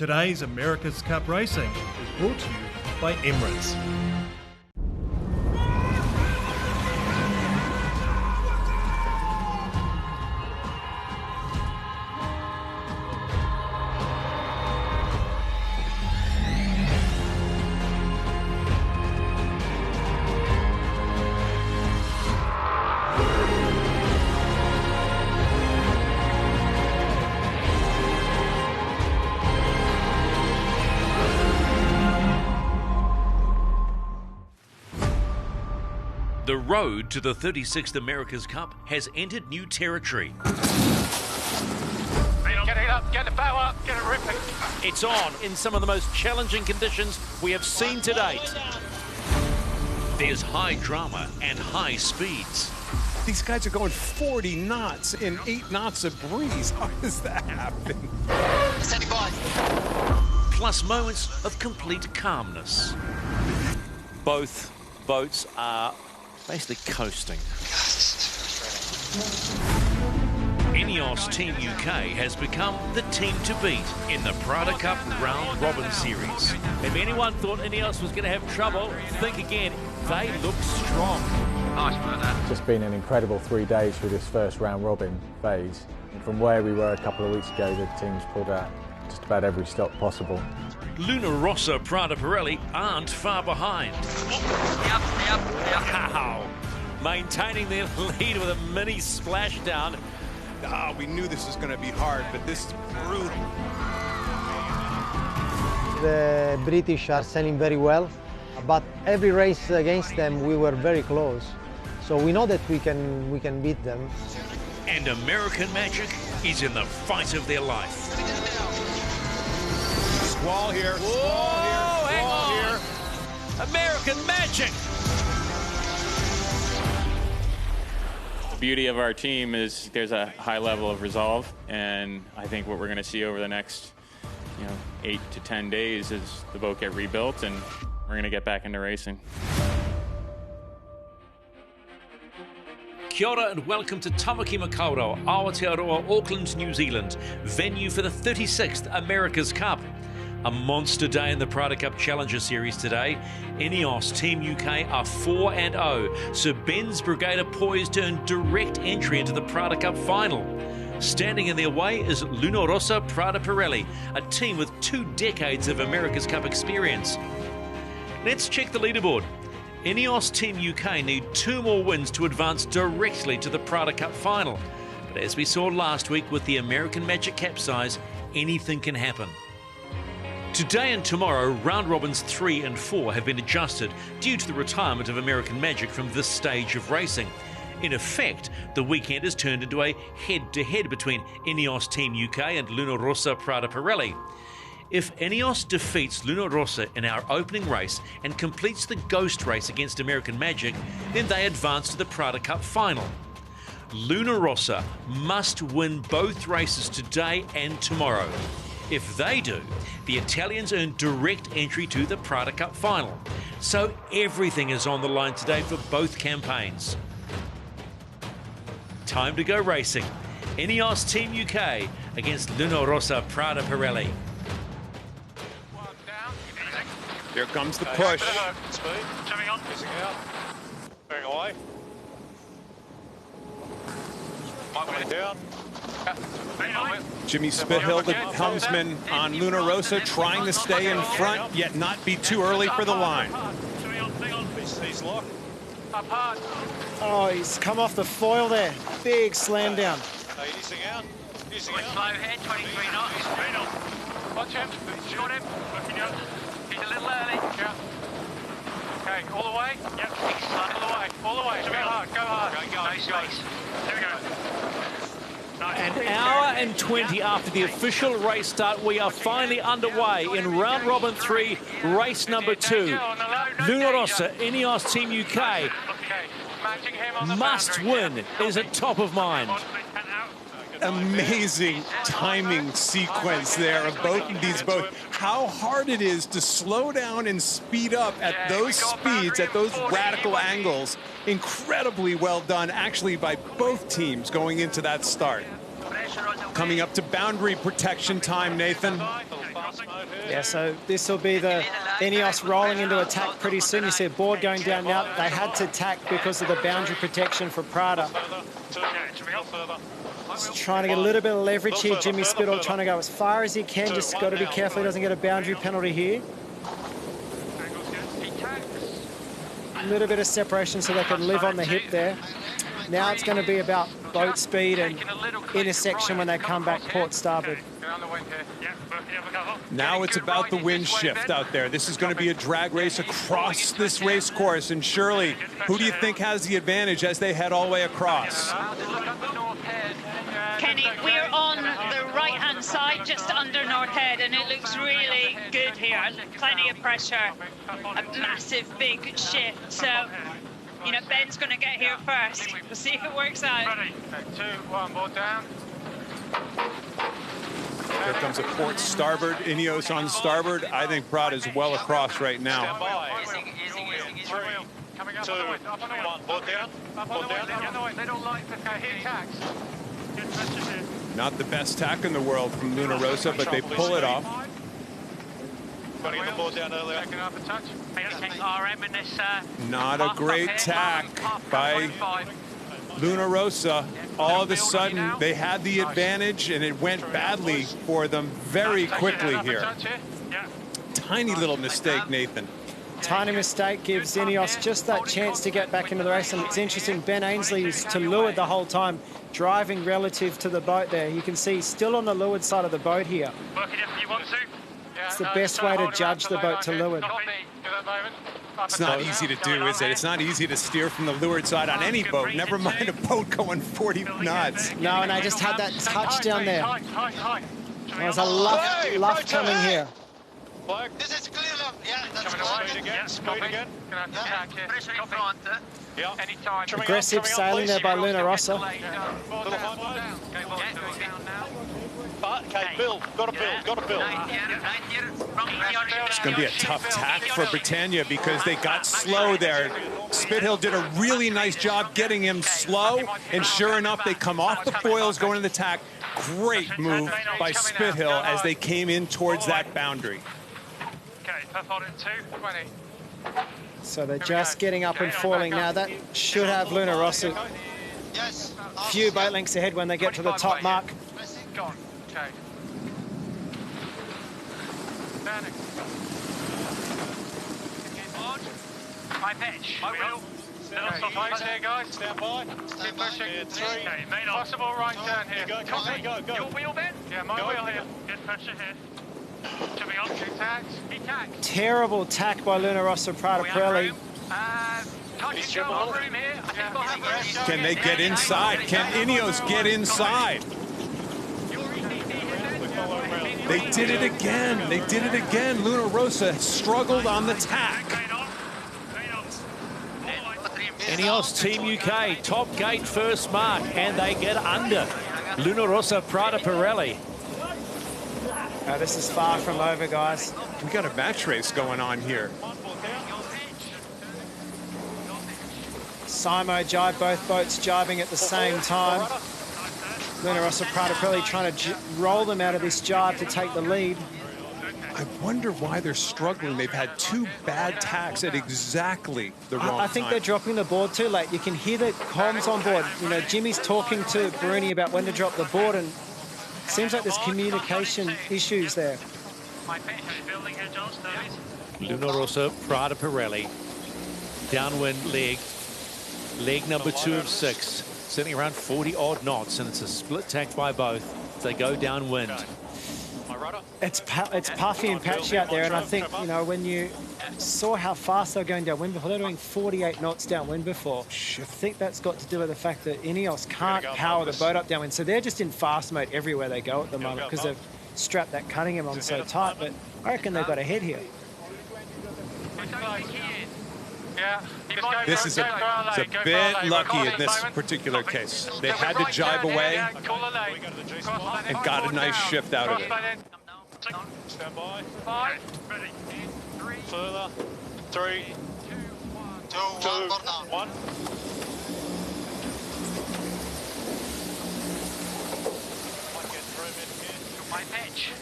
Today's America's Cup Racing is brought to you by Emirates. The road to the 36th America's Cup has entered new territory. Get it up, get the bow up, get it ripping. It's on in some of the most challenging conditions we have seen to date. There's high drama and high speeds. These guys are going 40 knots in 8 knots of breeze. How does that happen? Plus moments of complete calmness. Both boats are basically coasting. Ineos Team UK has become the team to beat in the PRADA Cup round robin series. If anyone thought Ineos was going to have trouble, think again. They look strong. Nice work there. It's just been an incredible 3 days through this first round robin phase. And from where we were a couple of weeks ago, the team's pulled out just about every stop possible. Luna Rossa Prada Pirelli aren't far behind. Yep. Wow. Maintaining their lead with a mini splashdown. We knew this was going to be hard, but this is brutal. The British are sailing very well, but every race against them we were very close. So we know that we can beat them. And American Magic is in the fight of their life. Squall here, squall here, squall here. American Magic! The beauty of our team is there's a high level of resolve, and I think what we're going to see over the next 8 to 10 days is the boat get rebuilt and we're going to get back into racing. Kia ora and welcome to Tamaki Makaurau, Aotearoa, Auckland, New Zealand, venue for the 36th America's Cup. A monster day in the PRADA Cup Challenger Series today. Ineos Team UK are 4-0, so Ben's Brigade are poised to earn direct entry into the PRADA Cup final. Standing in their way is Luna Rossa Prada Pirelli, a team with 2 decades of America's Cup experience. Let's check the leaderboard. Ineos Team UK need 2 more wins to advance directly to the PRADA Cup final. But as we saw last week with the American Magic capsize, anything can happen. Today and tomorrow, round robins 3 and 4 have been adjusted due to the retirement of American Magic from this stage of racing. In effect, the weekend has turned into a head-to-head between Ineos Team UK and Luna Rossa Prada Pirelli. If Ineos defeats Luna Rossa in our opening race and completes the ghost race against American Magic, then they advance to the PRADA Cup final. Luna Rossa must win both races today and tomorrow. If they do, the Italians earn direct entry to the PRADA Cup final. So everything is on the line today for both campaigns. Time to go racing. Ineos Team UK against Luna Rossa Prada Pirelli. Here comes the push. Speed. Coming on. Missing out. Bearing away. Might went down. Jimmy Spithill, the helmsman on Luna Rossa, trying to stay in front, yet not be too early for the line. He's locked. Up hard. Oh, he's come off the foil there. Big slam down. Easing out. Easing out. Slow head, 23 knots. Watch him. Short him. Looking up. He's a little early. Yeah. Okay, all the way? Yep. All the way. All the way. Go hard. Go hard. Go. No space. There we go. An hour and 20 after the official race start, we are finally underway in round robin 3, race number 2. Luna Rossa, Ineos Team UK, must win is at top of mind. Amazing timing sequence there of both of these boats. How hard it is to slow down and speed up at those speeds, at those radical angles. Incredibly well done, actually, by both teams going into that start. Coming up to boundary protection time, Nathan. Yeah, so this will be the Ineos rolling into attack pretty soon. You see a board going down now. They had to tack because of the boundary protection for Prada. Just trying to get a little bit of leverage here. Jimmy Spittle trying to go as far as he can. Just got to be careful he doesn't get a boundary penalty here. A little bit of separation so they can live on the hip there. Now it's going to be about boat speed and intersection when they come back port starboard. Now it's about the wind shift out there. This is going to be a drag race across this race course. And Shirley, who do you think has the advantage as they head all the way across? Kenny, we're on the right-hand side, just under North Head, and it looks really good here. Plenty of pressure, a massive big shift. So, you know, Ben's going to get here first. We'll see if it works out. Ready. 2, 1, board down. Here comes a port starboard, Ineos on starboard. I think Prada is well across right now. Coming up on the wind. Up on the wind. Board down. Board down. They don't like the hit tacks. Good pressure here. Not the best tack in the world from Luna Rossa, but they pull it off. Got to get the board down earlier. Taking up a touch. RM in this. Not a great tack by Luna Rossa. All of a sudden, they had the advantage, and it went badly for them very quickly here. Tiny little mistake, Nathan. Tiny mistake gives Ineos just that chance to get back into the race. And it's interesting, Ben Ainsley is to leeward the whole time, driving relative to the boat there. You can see he's still on the leeward side of the boat here. It's the best way to judge the boat to leeward. It's not easy to do, is it? It's not easy to steer from the leeward side on any boat, never mind a boat going 40 knots. No, and I just had that touch down there. There's a luff coming here. This is clear. Yeah, that's speed again. Speed again. Pressure in front. Yeah. Anytime. Aggressive sailing there by Luna Rossa. Okay, build. Got to build. It's going to be a tough tack for Britannia because they got slow there. Spithill did a really nice job getting him slow, and sure enough, they come off the foils going to the tack. Great move by Spithill as they came in towards that boundary. Okay, puff on it 220. So they're just getting up and falling now. That should have Luna Rossa a few boat lengths ahead when they get to the top mark. Gone. Okay. Standing. High pitch. High wheel. Stop pace here, guys. Stand by. Keep pushing. 3. Okay, main on. Possible right turn here. Go. Your wheel, Ben? Yeah, my wheel here. Good pressure here. Coming on. Two tacks. He tacked. Terrible tack by Luna Rossa Prada Pirelli. Can they get inside? Can Ineos get inside? They did it again. They did it again. Luna Rossa struggled on the tack. Ineos Team UK, top gate first mark, and they get under. Luna Rossa Prada Pirelli. This is far from over, guys. We got a match race going on here. Simo jibe, both boats jibing at the same time. Luna Rossa Prada Pirelli trying to roll them out of this jibe to take the lead. I wonder why they're struggling. They've had 2 bad tacks at exactly the wrong time. I think they're dropping the board too late. You can hear the comms on board. You know, Jimmy's talking to Bruni about when to drop the board, and it seems like there's communication issues there. Luna Rossa Prada Pirelli. Downwind leg number 2 of 6, sitting around 40-odd knots, and it's a split tack by both. They go downwind. It's puffy and patchy out there, and I think, you know, when you saw how fast they were going downwind before, they're doing 48 knots downwind before. I think that's got to do with the fact that Ineos can't power the boat up downwind, so they're just in fast mode everywhere they go at the moment because they've strapped that Cunningham on so tight, but I reckon they've got a head here. This is a bit lucky in this particular case. They had to jibe away and got a nice shift out of it. Stand by. 5. Ready. 3. Further. 3. 2. 1.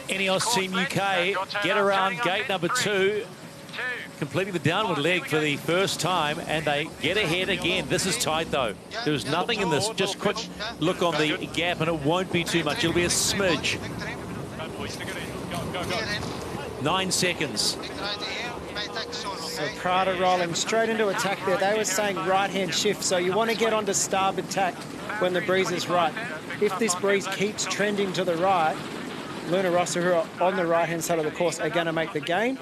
Ineos Team UK get around gate number 2, completing the downward leg for the first time, and they get ahead again. This is tight, though. There's nothing in this. Just quick look on the gap, and it won't be too much. It'll be a smidge. 9 seconds. So PRADA rolling straight into attack there. They were saying right-hand shift, so you want to get onto starboard tack when the breeze is right. If this breeze keeps trending to the right, Luna Rossa, who are on the right-hand side of the course, are going to make the gain.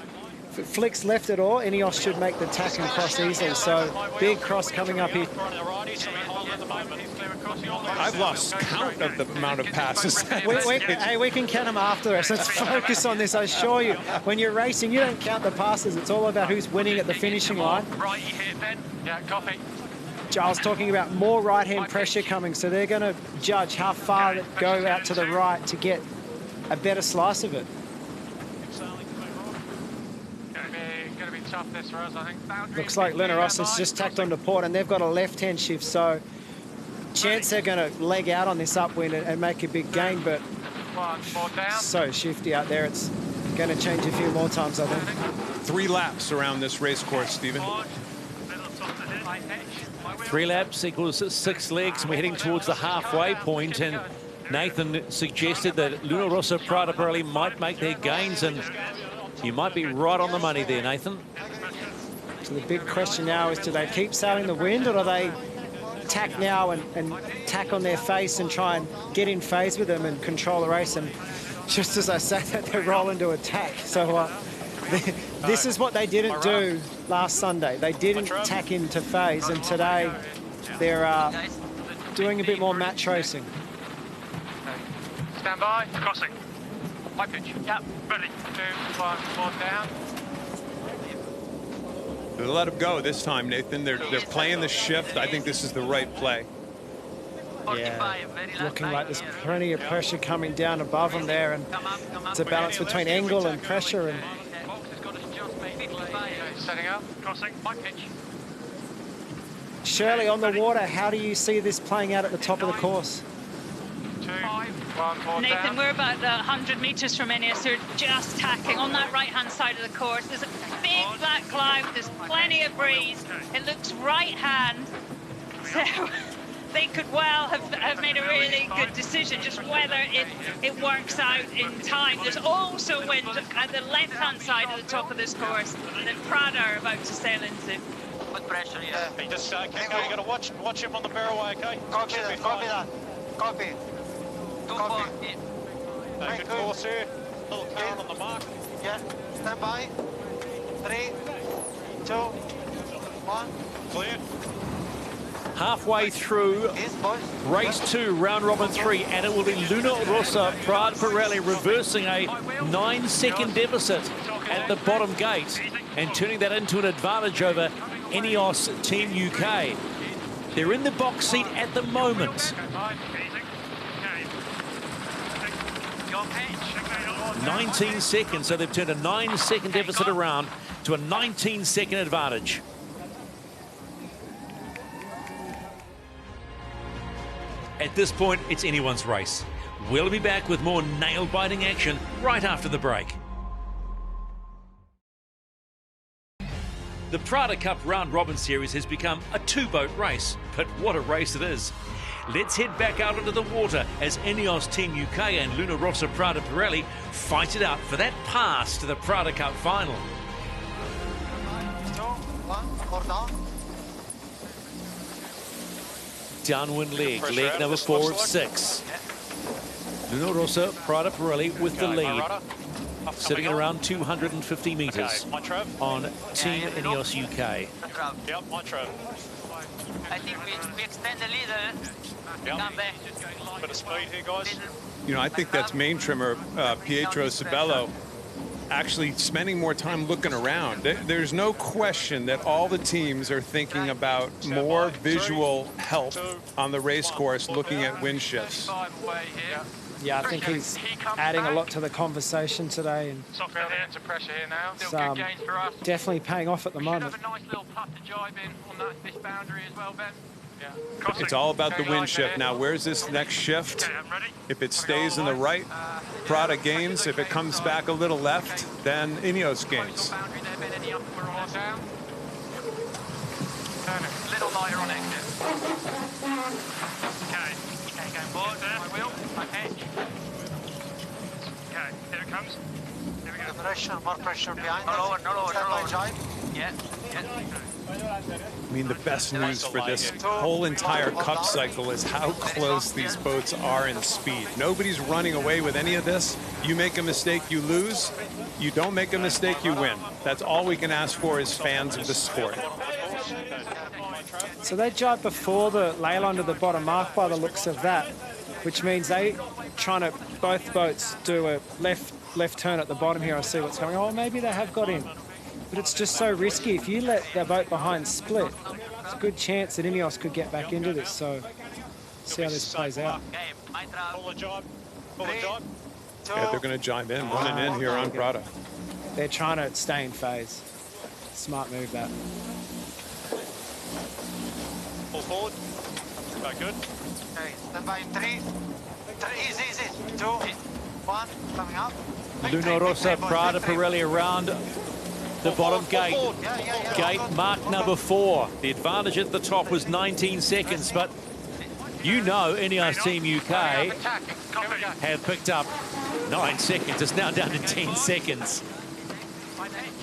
If it flicks left at all, Ineos should make the tack and cross easily. So big cross coming up here. I've lost count of the amount of passes. Hey, we can count them after this. Let's focus on this. I assure you, when you're racing, you don't count the passes. It's all about who's winning at the finishing line. Right, you hit, Ben. Yeah, copy. Giles talking about more right-hand pressure coming, so they're going to judge how far it go out to the right to get a better slice of it. Going to be tough this for us, I think. Looks like Luna Rossa's just tacked onto port, and they've got a left-hand shift, so chance they're going to leg out on this upwind and make a big gain, but so shifty out there, it's going to change a few more times, I think. 3 laps around this race course, Stephen. 3 laps equals 6 legs, and we're heading towards the halfway point, and Nathan suggested that Luna Rossa PRADA Cup might make their gains, and you might be right on the money there, Nathan. So the big question now is, do they keep sailing the wind, or do they tack now and tack on their face and try and get in phase with them and control the race? And just as I say that, they roll into attack. So this is what they didn't do last Sunday. They didn't tack into phase, and today they're doing a bit more match racing. Stand by. Crossing. High pitch. Yep. Ready. 2, 1 down. They'll let them go this time, Nathan. They're playing the shift. I think this is the right play. Yeah, looking like there's plenty of pressure coming down above them there, and it's a balance between angle and pressure. And setting up. Crossing. High pitch. Shirley, on the water, how do you see this playing out at the top of the course? 2, 1 more Nathan, down. we're about 100 metres from Ineos. They're just tacking on that right-hand side of the course. There's a big black cloud. There's plenty of breeze. It looks right-hand. So they could well have made a really good decision, just whether it works out in time. There's also wind at the left-hand side of the top of this course that PRADA are about to sail into. Good pressure, yeah. Hey, just you got to watch him on the barrelway, okay? Copy that, copy that. Copy. 240. No, good course here. Little current on the mark. Yeah, stand by. 3, 2, 1. Clear. Halfway through race 2, round robin 3, and it will be Luna Rossa PRADA Cup reversing a 9-second deficit at the bottom gate and turning that into an advantage over Ineos Team UK. They're in the box seat at the moment. 19 seconds, so they've turned a 9-second deficit around to a 19-second advantage. At this point, it's anyone's race. We'll be back with more nail-biting action right after the break. The PRADA Cup Round Robin Series has become a 2-boat race, but what a race it is. Let's head back out into the water as Ineos Team UK and Luna Rossa PRADA Cup fight it out for that pass to the PRADA Cup final. 2, 1, 4 down. Downwind leg number 4 of 6. Luna Rossa PRADA Cup with the lead, sitting at around 250 metres on Team Ineos UK. Yep, my trap. I think we extend the leader. Come back. Bit of speed here, guys. You know, I think that's main trimmer Pietro Sabello actually spending more time looking around. There's no question that all the teams are thinking about more visual help on the race course, looking at wind shifts. Yeah, I think he's adding a lot to the conversation today, and Into pressure here now. it's Still good gains for us. definitely paying off at the We should moment. have a nice little putt to jibe in on this boundary as well, Ben. It's all about the wind shift. Now, where's this next shift? If it stays in the right, Prada gains. If it comes back a little left, then Ineos gains. Little lighter on exit. Okay, going forward there. My wheel, my hedge. Okay, here it comes. Here we go. Pressure, more pressure behind. No lower, no lower, no lower. Yeah, yeah. I mean, the best news for this whole entire Cup cycle is how close these boats are in speed. Nobody's running away with any of this. You make a mistake, you lose. You don't make a mistake, you win. That's all we can ask for as fans of the sport. So they jibed before the Leyland to the bottom mark by the looks of that, which means they trying to, both boats do a left turn at the bottom here. I see what's going on. Oh, maybe they have got in. But it's just so risky. If you let their boat behind split, it's a good chance that Ineos could get back into this. So see how this plays out. Yeah, they're going to jibe in, running in here on Prada. They're trying to stay in phase. Smart move, that. Pull forward. Very good. Okay, stand by in 3. Easy. 2, 1, coming up. Luna Rossa, Prada, Pirelli around the bottom gate. Gate mark number 4. The advantage at the top was 19 seconds, but you know Ineos Team UK have picked up 9 seconds. It's now down to 10 seconds.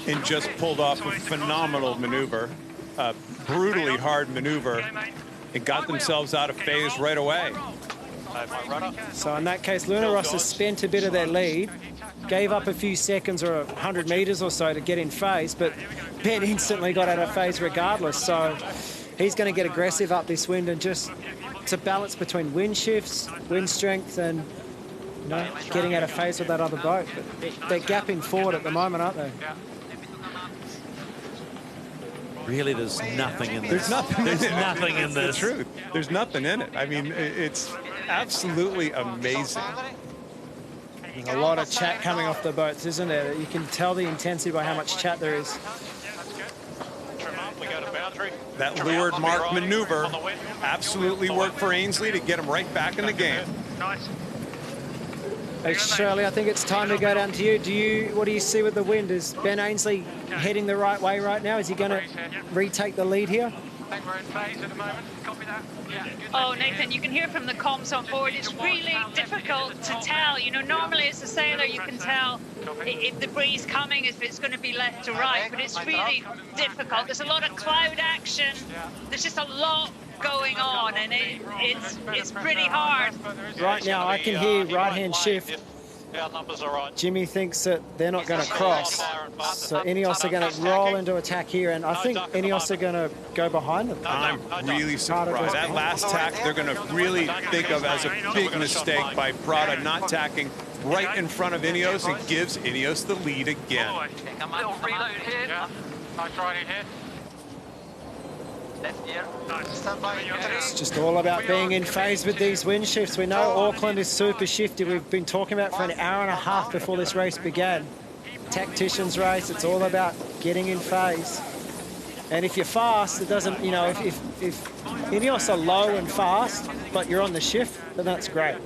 And just pulled off a phenomenal maneuver, a brutally hard maneuver, and got themselves out of phase right away. So in that case, Luna Rossa spent a bit of their lead, gave up a few seconds or 100 meters or so to get in phase, but Ben instantly got out of phase regardless. So he's going to get aggressive up this wind, and just it's a balance between wind shifts, wind strength, and getting out of phase with that other boat. But they're gapping forward at the moment, aren't they? Really, there's nothing in this. There's nothing in it. Nothing in this. The truth. There's nothing in it. I mean, it's absolutely amazing. There's a lot of chat coming off the boats, isn't there? You can tell the intensity by how much chat there is. That leeward mark maneuver absolutely worked for Ainsley to get him right back in the game. Hey, Shirley, I think it's time to go down to you. What do you see with the wind? Is Ben Ainsley heading the right way right now? Is he going to retake the lead here? I think we're in phase at the moment. Copy that. Yeah. Oh, Nathan, you can hear from the comms on board. It's really difficult to tell. You know, normally as a sailor, you can tell if the breeze coming, if it's going to be left or right, but it's really difficult. There's a lot of cloud action. There's just a lot going on, and it's pretty hard. Right now, I can hear right-hand shift. Jimmy thinks that they're not going to cross, so Ineos are going to roll into attack here, and I think Ineos are going to go behind them. I'm really surprised. That last tack, they're going to really think of as a big mistake by Prada not tacking right in front of Ineos, and gives Ineos the lead again. Little reload here. Nice riding here. It's just all about being in phase with these wind shifts. We know Auckland is super shifty. We've been talking about for an hour and a half before this race began. Tacticians race, it's all about getting in phase. And if you're fast, it doesn't, you know, if Ineos are low and fast, but you're on the shift, then that's great.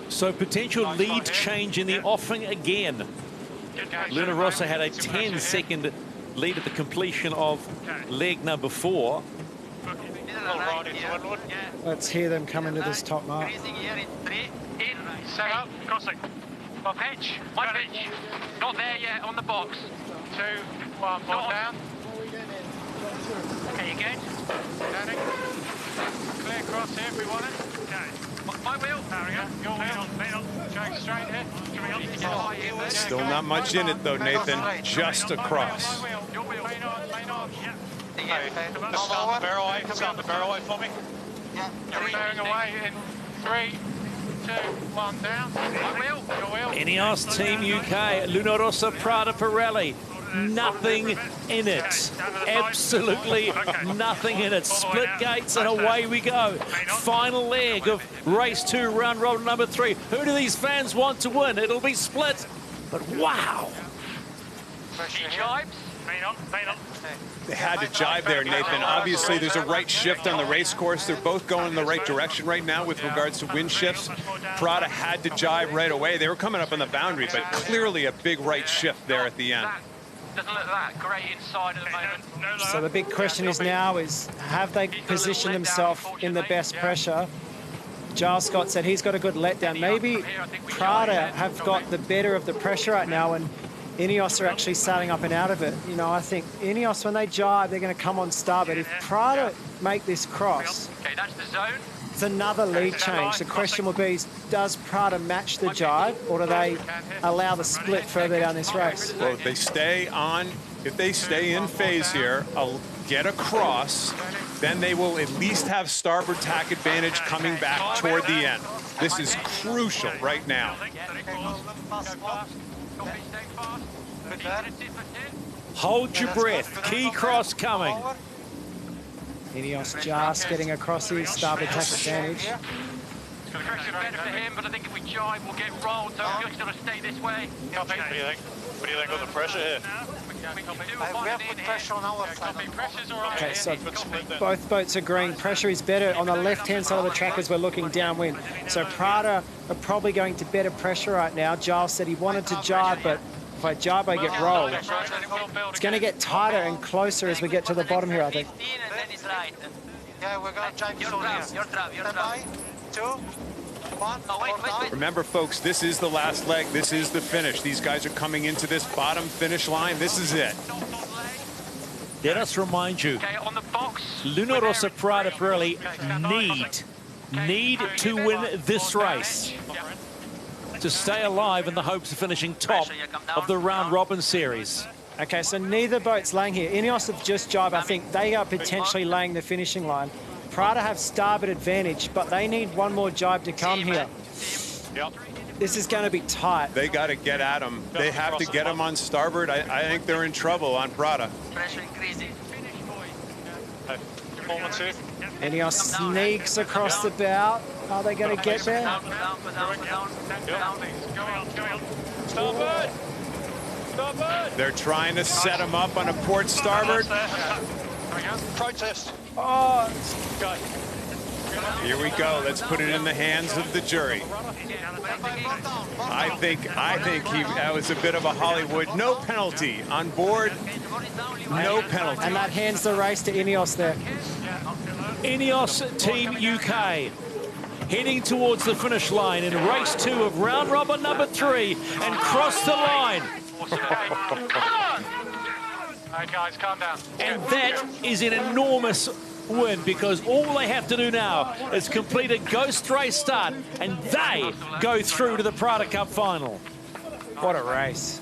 So potential lead change in the offing again. Luna Rossa had a 10-second lead at the completion of leg number 4. Let's hear them come into this top mark. In, set up, crossing. One pitch, one pitch. Not there yet, on the box. 2, 1, one down. Okay, you good? Standing. Clear cross here if we want it. Okay. My wheel. There we go. Your wheel. Going straight here. Still not much in it though, Nathan. Just a cross. Your wheel. Main on. Yeah. Start the barrel away. Start the barrel away for me. Yeah. You're bearing away in 3, 2, 1 down. My wheel. Your wheel. Ineos Team UK, Luna Rossa, Prada, Pirelli. Nothing in it. Absolutely nothing in it. Split gates and away we go. Final leg of race 2, round robin number 3. Who do these fans want to win? It'll be split. But wow. He jibes. They had to jibe there, Nathan. Obviously, there's a right shift on the race course. They're both going in the right direction right now with regards to wind shifts. PRADA had to jibe right away. They were coming up on the boundary, but clearly a big right shift there at the end. Doesn't look that great inside at the moment. So the big question is now is, have they positioned themselves in the best pressure? Giles Scott said he's got a good letdown. Maybe PRADA have got the better of the pressure right now, and Ineos are actually sailing up and out of it. You know, I think Ineos, when they jibe, they're going to come on starboard. If PRADA make this cross, that's the zone. it's another lead change. The question will be, does PRADA match the jibe, or do they allow the split further down this race? Well, if they stay in phase here, get across, then they will at least have starboard tack advantage coming back toward the end. This is crucial right now. Hold your breath. Key cross coming. Ineos just getting across his starboard tack advantage. The pressure better for him, but I think if we jibe, we'll get rolled, so we're just going to stay this way. What do you think? What do you think of the pressure here? We have put pressure on our side. Okay, so both boats are green. Pressure is better on the left-hand side of the track as we're looking downwind. So PRADA are probably going to better pressure right now. Giles said he wanted to jibe, but if I jibe, I get rolled. It's going to get tighter and closer as we get to the bottom here, I think. Yeah, we're going to jibe soon. Your trap. 2, 1, Remember, folks, this is the last leg. This is the finish. These guys are coming into this bottom finish line. This is it. Let us remind you, Luna Rossa PRADA Pirelli need to win this race to stay alive in the hopes of finishing top of the round robin series. Okay, so neither boat's laying here. Ineos have just jibed. I think they are potentially laying the finishing line. PRADA have starboard advantage, but they need one more jibe to come here. This is going to be tight. They got to get at them. They have to get them on starboard. I think they're in trouble on PRADA. Pressure increasing. Ineos sneaks across the bow. Are they going to get there? Starboard! They're trying to set them up on a port starboard. Protest. Oh, here we go. Let's put it in the hands of the jury. I think that was a bit of a Hollywood. No penalty on board. No penalty. and that hands the race to Ineos there. Ineos Team UK heading towards the finish line in race 2 of round robin number 3 and cross the line. Hey guys, calm down. And that is an enormous win, because all they have to do now is complete a ghost race start and they go through to the PRADA Cup final. What a race.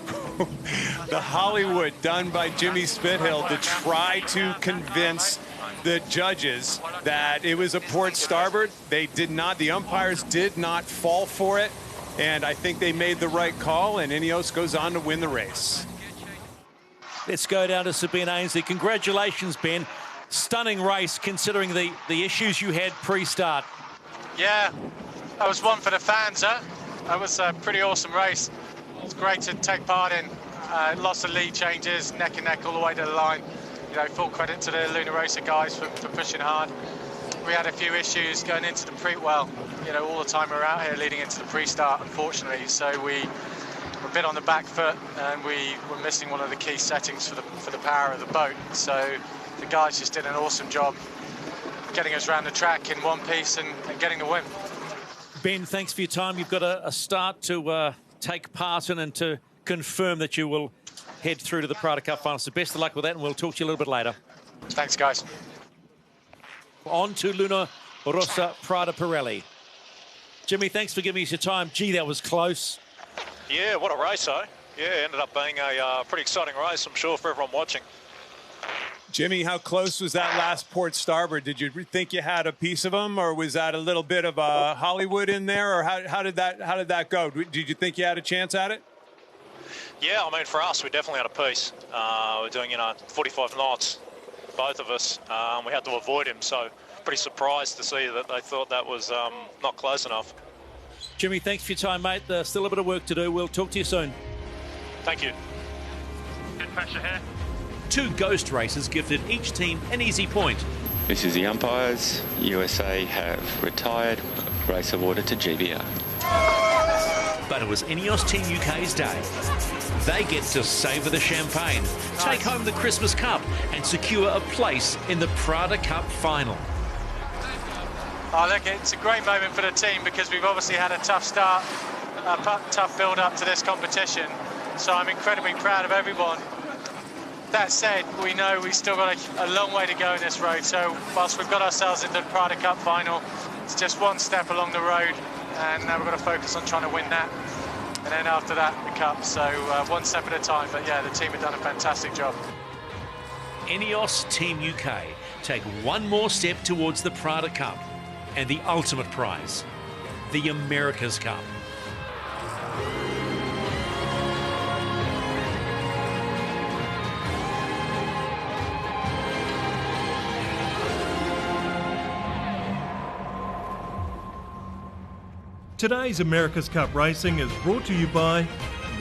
The Hollywood done by Jimmy Spithill to try to convince the judges that it was a port starboard. They did not. The umpires did not fall for it, and I think they made the right call, and Ineos goes on to win the race. Let's go down to Sir Ben Ainsley. Congratulations, Ben. Stunning race considering the issues you had pre-start. Yeah, that was one for the fans, huh? That was a pretty awesome race. It's great to take part in. Lots of lead changes, neck and neck all the way to the line. You know, full credit to the Luna Rossa guys for pushing hard. We had a few issues going into the pre-well, you know, all the time we were out here leading into the pre-start, unfortunately. So we were a bit on the back foot and we were missing one of the key settings for the power of the boat. So the guys just did an awesome job getting us around the track in one piece and getting the win. Ben, thanks for your time. You've got a start to take part in and to confirm that you will head through to the PRADA Cup final. So best of luck with that, and we'll talk to you a little bit later. Thanks, guys. On to Luna Rossa PRADA Pirelli. Jimmy, thanks for giving us your time. Gee, that was close. Yeah, what a race, eh? Yeah, ended up being a pretty exciting race, I'm sure, for everyone watching. Jimmy, how close was that last port starboard? Did you think you had a piece of them, or was that a little bit of a Hollywood in there, or how did that go? Did you think you had a chance at it? Yeah, I mean, for us, we definitely had a piece. We're doing, 45 knots, both of us. We had to avoid him, so pretty surprised to see that they thought that was not close enough. Jimmy, thanks for your time, mate. There's still a bit of work to do. We'll talk to you soon. Thank you. Good pressure here. 2 ghost races gifted each team an easy point. This is the umpires. USA have retired. Race awarded to GBR. But it was Ineos Team UK's day. They get to savour the champagne, take home the Christmas Cup and secure a place in the PRADA Cup final. Oh, look, it's a great moment for the team because we've obviously had a tough start, a tough build-up to this competition. So I'm incredibly proud of everyone. That said, we know we've still got a long way to go in this road. So whilst we've got ourselves into the PRADA Cup final, it's just one step along the road, and now we've got to focus on trying to win that. And then after that, the Cup. So one step at a time. But yeah, the team have done a fantastic job. Ineos Team UK take one more step towards the PRADA Cup and the ultimate prize, the America's Cup. Today's America's Cup Racing is brought to you by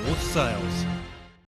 North Sails.